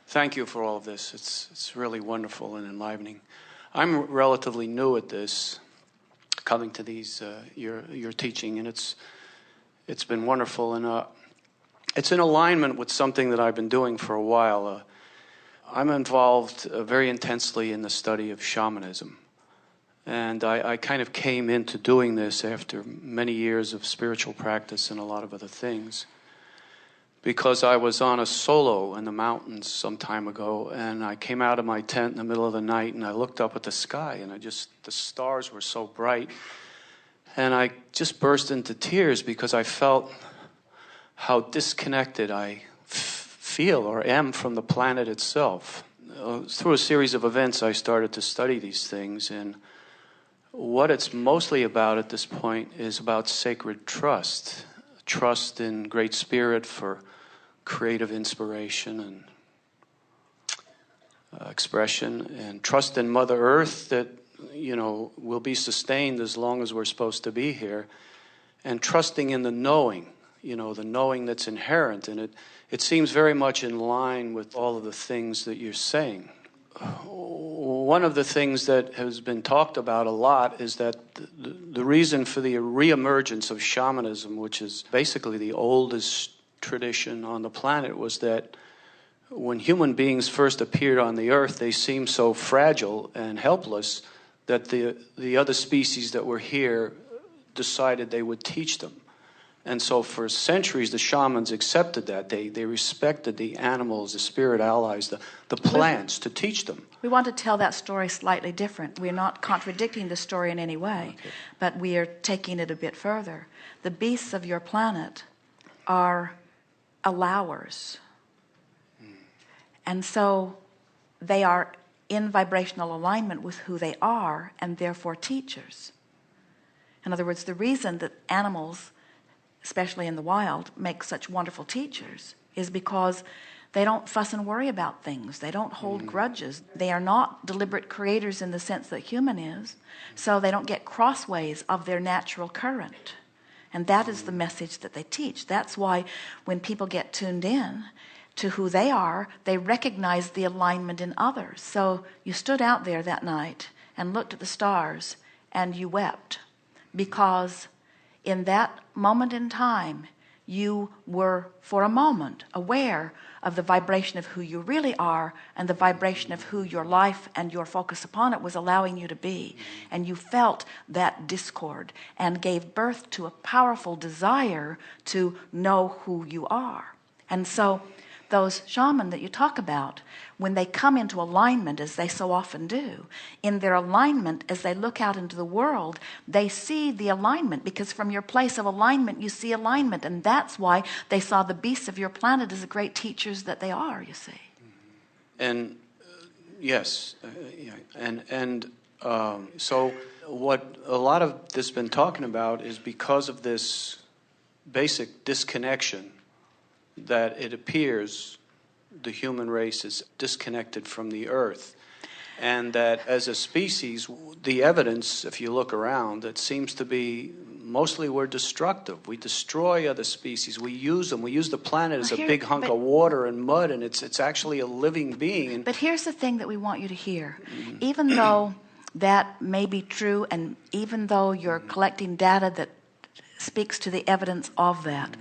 Thank you for all of this. It's really wonderful and enlivening. I'm relatively new at this, coming to these your teaching, and it's been wonderful, and it's in alignment with something that I've been doing for a while. I'm involved very intensely in the study of shamanism, and I kind of came into doing this after many years of spiritual practice and a lot of other things, because I was on a solo in the mountains some time ago, and I came out of my tent in the middle of the night, and I looked up at the sky, and the stars were so bright, and I just burst into tears because I felt how disconnected I feel or am from the planet itself. Through a series of events, I started to study these things, and what it's mostly about at this point is about sacred trust. Trust in Great Spirit for creative inspiration and expression, and trust in Mother Earth that, will be sustained as long as we're supposed to be here, and trusting in the knowing, the knowing that's inherent, and it seems very much in line with all of the things that you're saying. One of the things that has been talked about a lot is that the reason for the reemergence of shamanism, which is basically the oldest tradition on the planet, was that when human beings first appeared on the earth, they seemed so fragile and helpless that the other species that were here decided they would teach them. And so for centuries, the shamans accepted that. They respected the animals, the spirit allies, the plants, to teach them. We want to tell that story slightly different. We're not contradicting the story in any way, but we are taking it a bit further. The beasts of your planet are allowers. And so they are in vibrational alignment with who they are, and therefore teachers. In other words, the reason that animals, especially in the wild, make such wonderful teachers is because they don't fuss and worry about things. They don't hold grudges. They are not deliberate creators in the sense that human is, so they don't get crossways of their natural current. And that is the message that they teach. That's why when people get tuned in to who they are, they recognize the alignment in others. So you stood out there that night and looked at the stars and you wept, because in that moment in time, you were for a moment aware of the vibration of who you really are, and the vibration of who your life and your focus upon it was allowing you to be. And you felt that discord and gave birth to a powerful desire to know who you are. And so those shaman that you talk about, when they come into alignment, as they so often do, in their alignment, as they look out into the world, they see the alignment, because from your place of alignment you see alignment, and that's why they saw the beasts of your planet as the great teachers that they are, you see. And yes, so what a lot of this has been talking about is because of this basic disconnection, that it appears the human race is disconnected from the earth, and that as a species, the evidence, if you look around, it seems to be mostly we're destructive. We destroy other species. We use them. We use the planet as a big hunk of water and mud, and it's actually a living being. But here's the thing that we want you to hear. Even though that may be true, and even though you're collecting data that speaks to the evidence of that,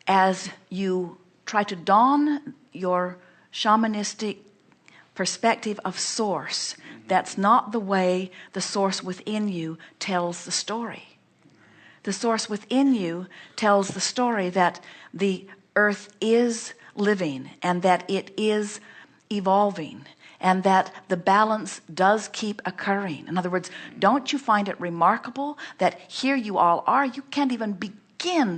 as you try to don your shamanistic perspective of source, that's not the way the source within you tells the story. The source within you tells the story that the earth is living, and that it is evolving, and that the balance does keep occurring. In other words, don't you find it remarkable that here you all are, you can't even begin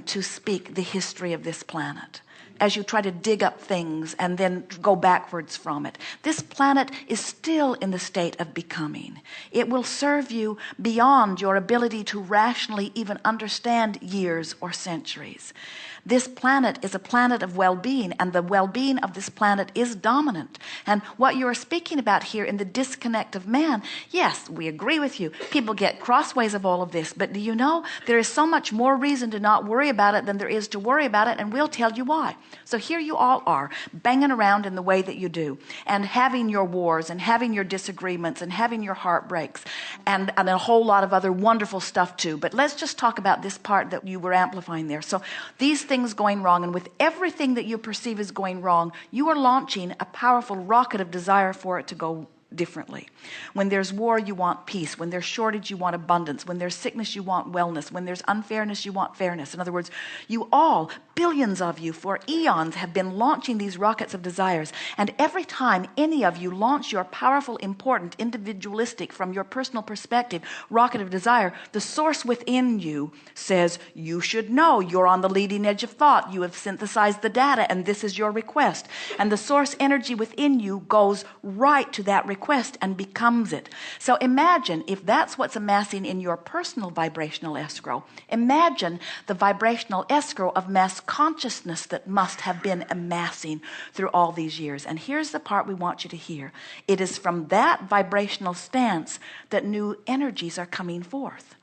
to speak the history of this planet as you try to dig up things and then go backwards from it. This planet is still in the state of becoming. It will serve you beyond your ability to rationally even understand years or centuries. This planet is a planet of well-being, and the well-being of this planet is dominant. And what you are speaking about here in the disconnect of man, yes, we agree with you. People get crossways of all of this, but do you know there is so much more reason to not worry about it than there is to worry about it, and we'll tell you why. So here you all are, banging around in the way that you do, and having your wars, and having your disagreements, and having your heartbreaks, and a whole lot of other wonderful stuff too. But let's just talk about this part that you were amplifying there. So these things going wrong, and with everything that you perceive as going wrong, you are launching a powerful rocket of desire for it to go differently. When there's war, you want peace. When there's shortage, you want abundance. When there's sickness, you want wellness. When there's unfairness, you want fairness. In other words, you all, billions of you for eons, have been launching these rockets of desires. And every time any of you launch your powerful, important, individualistic, from your personal perspective, rocket of desire, the source within you says, you should know. You're on the leading edge of thought. You have synthesized the data, and this is your request. And the source energy within you goes right to that request and becomes it. So imagine if that's what's amassing in your personal vibrational escrow. Imagine the vibrational escrow of mass consciousness that must have been amassing through all these years. And here's the part we want you to hear. It is from that vibrational stance that new energies are coming forth.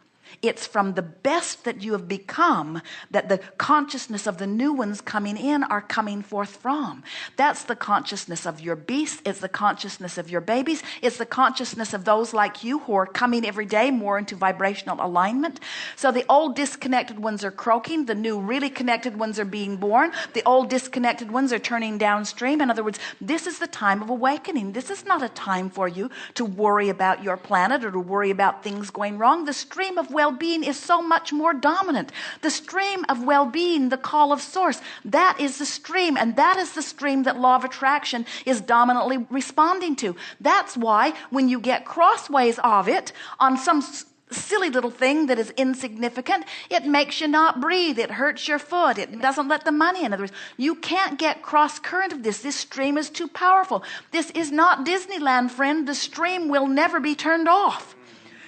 It's from the best that you have become that the consciousness of the new ones coming in are coming forth from. That's the consciousness of your beasts. It's the consciousness of your babies. It's the consciousness of those like you who are coming every day more into vibrational alignment. So the old disconnected ones are croaking. The new really connected ones are being born. The old disconnected ones are turning downstream. In other words, this is the time of awakening. This is not a time for you to worry about your planet or to worry about things going wrong. The stream of well-being is so much more dominant. The stream of well-being, the call of source, that is the stream, and that is the stream that law of attraction is dominantly responding to. That's why when you get crossways of it on some silly little thing that is insignificant, it makes you not breathe. It hurts your foot. It doesn't let the money in. In other words, you can't get cross current of this. This stream is too powerful. This is not Disneyland, friend. The stream will never be turned off.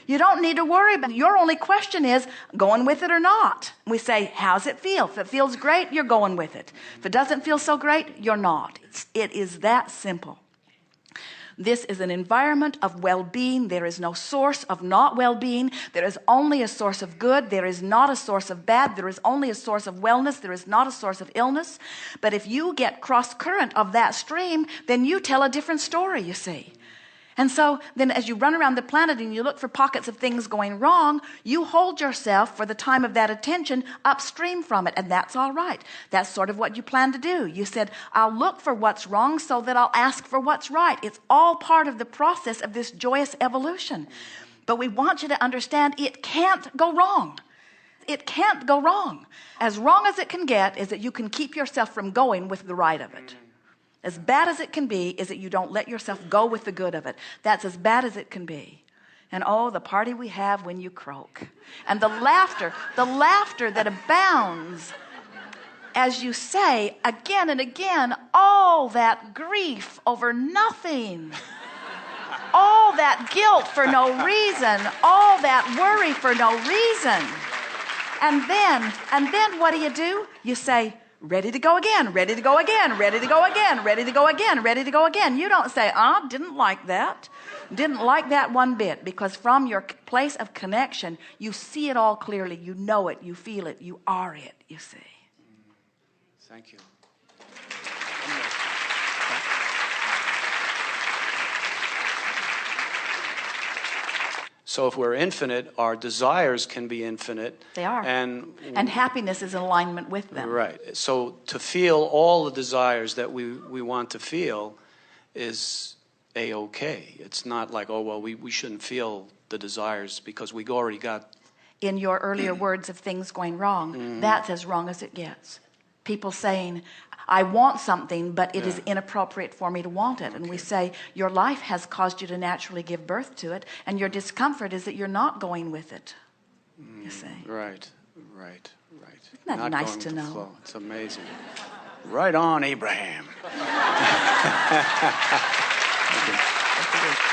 You don't need to worry about it. Your only question is going with it or not. We say, how's it feel? If it feels great, you're going with it. If it doesn't feel so great, you're not. It is that simple. This is an environment of well-being. There is no source of not well-being. There is only a source of good. There is not a source of bad. There is only a source of wellness. There is not a source of illness. But if you get cross current of that stream, then you tell a different story, you see. And so then as you run around the planet and you look for pockets of things going wrong, you hold yourself for the time of that attention upstream from it. And that's all right. That's sort of what you plan to do. You said, I'll look for what's wrong so that I'll ask for what's right. It's all part of the process of this joyous evolution. But we want you to understand it can't go wrong. It can't go wrong. As wrong as it can get is that you can keep yourself from going with the right of it. As bad as it can be is that you don't let yourself go with the good of it. That's as bad as it can be. And oh, the party we have when you croak. And the laughter that abounds as you say again and again, all that grief over nothing. All that guilt for no reason. All that worry for no reason. And then what do? You say, ready to go again, ready to go again, ready to go again, ready to go again, ready to go again. You don't say, didn't like that. Didn't like that one bit, because from your place of connection, you see it all clearly. You know it, you feel it, you are it, you see. Thank you. So if we're infinite, our desires can be infinite. They are. And happiness is in alignment with them. Right. So to feel all the desires that we want to feel is A-okay. It's not like, we shouldn't feel the desires because we already got... In your earlier words of things going wrong, that's as wrong as it gets. People saying, I want something, but it is inappropriate for me to want it. And we say, your life has caused you to naturally give birth to it, and your discomfort is that you're not going with it. You see. Right. Isn't that not nice going to with the know? flow. It's amazing. Right on, Abraham. Okay.